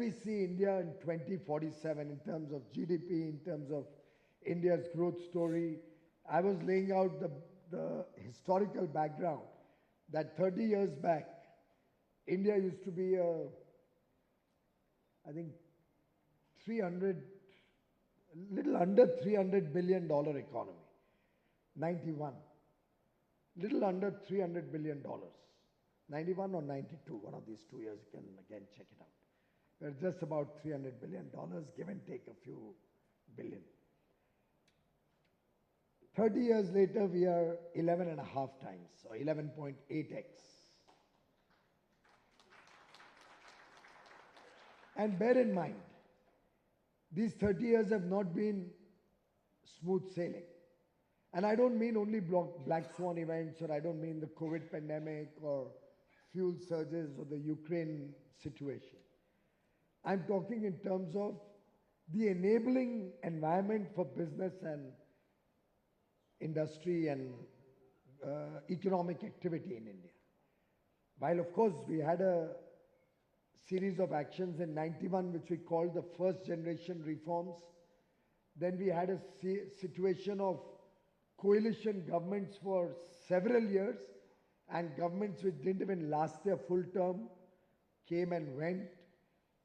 We see India in 2047 in terms of GDP, in terms of India's growth story. I was laying out the historical background that 30 years back, India used to be I think, 300, little under $300 billion economy. 91. Little under $300 billion. 91 or 92, one of these 2 years, you can again check it out. We're just about $300 billion, give and take a few billion. 30 years later, we are 11 and a half times, or 11.8x. And bear in mind, these 30 years have not been smooth sailing. And I don't mean only black swan events, or I don't mean the COVID pandemic, or fuel surges, or the Ukraine situation. I'm talking in terms of the enabling environment for business and industry and economic activity in India. While of course we had a series of actions in 91 which we called the first generation reforms, then we had a situation of coalition governments for several years, and governments which didn't even last their full term came and went.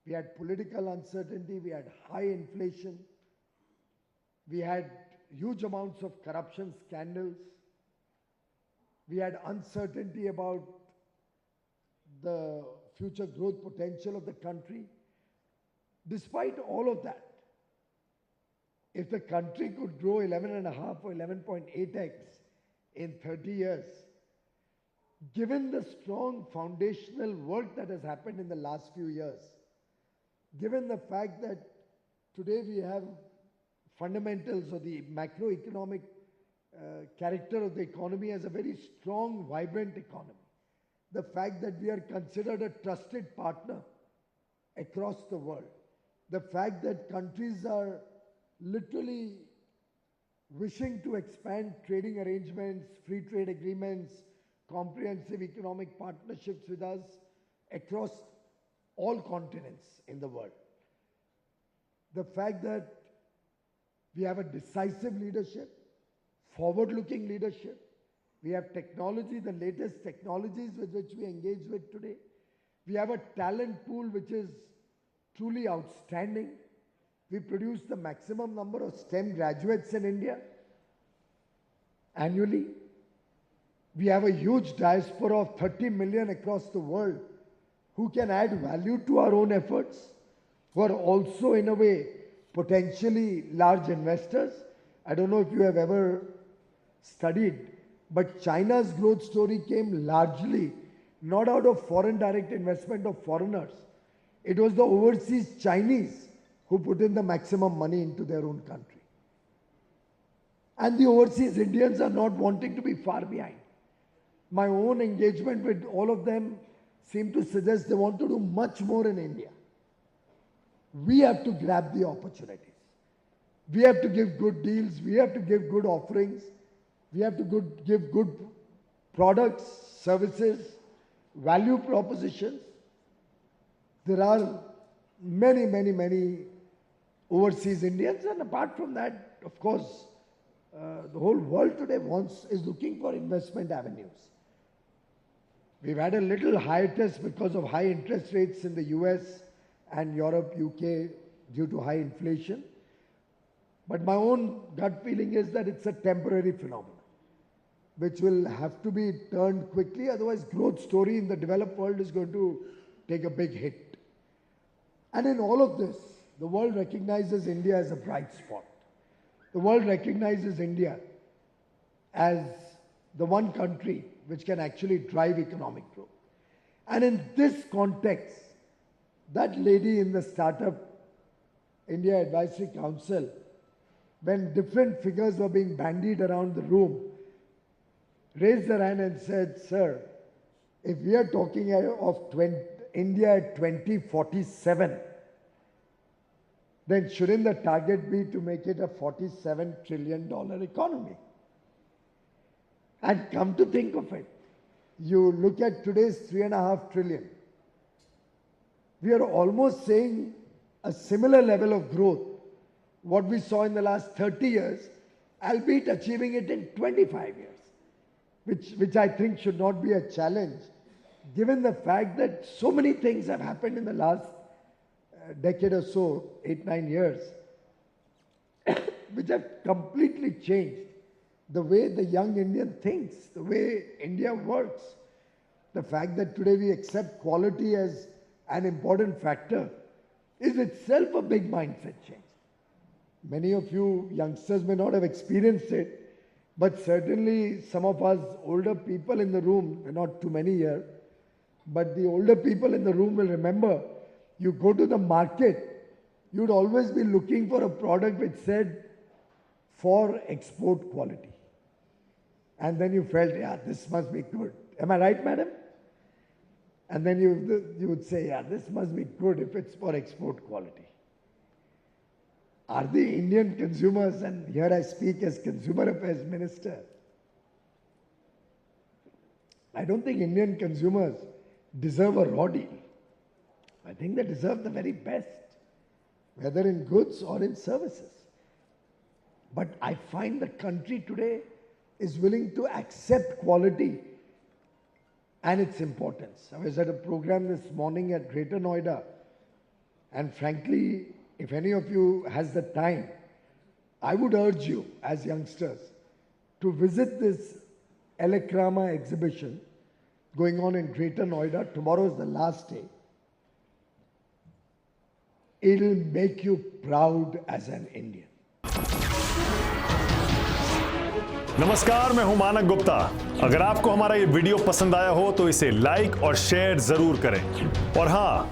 We had political uncertainty, we had high inflation, we had huge amounts of corruption scandals, we had uncertainty about the future growth potential of the country. Despite all of that, if the country could grow 11.5 or 11.8x in 30 years, given the strong foundational work that has happened in the last few years, given the fact that today we have fundamentals of the macroeconomic character of the economy as a very strong, vibrant economy, the fact that we are considered a trusted partner across the world, the fact that countries are literally wishing to expand trading arrangements, free trade agreements, comprehensive economic partnerships with us across all continents in the world. The fact that we have a decisive leadership, forward-looking leadership, we have technology, the latest technologies with which we engage with today. We have a talent pool which is truly outstanding. We produce the maximum number of STEM graduates in India annually. We have a huge diaspora of 30 million across the world who can add value to our own efforts, who are also in a way potentially large investors. I don't know if you have ever studied, but China's growth story came largely not out of foreign direct investment of foreigners. It was the overseas Chinese who put in the maximum money into their own country. And the overseas Indians are not wanting to be far behind. My own engagement with all of them seem to suggest they want to do much more in India. We have to grab the opportunities. We have to give good deals. We have to give good offerings. We have to give good products, services, value propositions. There are many, many, many overseas Indians, and apart from that, of course, the whole world today is looking for investment avenues. We've had a little hiatus because of high interest rates in the US and Europe, UK, due to high inflation. But my own gut feeling is that it's a temporary phenomenon, which will have to be turned quickly. Otherwise, growth story in the developed world is going to take a big hit. And in all of this, the world recognizes India as a bright spot. The world recognizes India as the one country which can actually drive economic growth. And in this context, that lady in the Startup India Advisory Council, when different figures were being bandied around the room, raised her hand and said, "Sir, if we are talking of India at 2047, then shouldn't the target be to make it a $47 trillion economy?" And come to think of it, you look at today's $3.5 trillion. we are almost saying a similar level of growth, what we saw in the last 30 years, albeit achieving it in 25 years, which I think should not be a challenge, given the fact that so many things have happened in the last decade or so, 8-9 years, which have completely changed the way the young Indian thinks, the way India works. The fact that today we accept quality as an important factor is itself a big mindset change. Many of you youngsters may not have experienced it, but certainly some of us older people in the room, not too many here, but the older people in the room will remember, you go to the market, you'd always be looking for a product which said, for export quality. And then you felt, yeah, this must be good. Am I right, madam? And then you would say, yeah, this must be good if it's for export quality. Are the Indian consumers, and here I speak as Consumer Affairs Minister, I don't think Indian consumers deserve a raw deal. I think they deserve the very best, whether in goods or in services. But I find the country today is willing to accept quality and its importance. I was at a program this morning at Greater Noida, and frankly, if any of you has the time, I would urge you as youngsters to visit this Elekrama exhibition going on in Greater Noida. Tomorrow is the last day. It'll make you proud as an Indian. नमस्कार, मैं हूं मानक गुप्ता। अगर आपको हमारा ये video पसंद आया हो तो इसे लाइक और शेयर जरूर करें, और हां,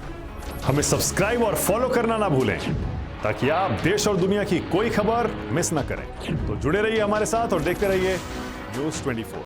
हमें सब्सक्राइब और फॉलो करना ना भूलें ताकि आप देश और दुनिया की कोई खबर मिस ना करें। तो जुड़े रहिए हमारे साथ और देखते रहिए News24।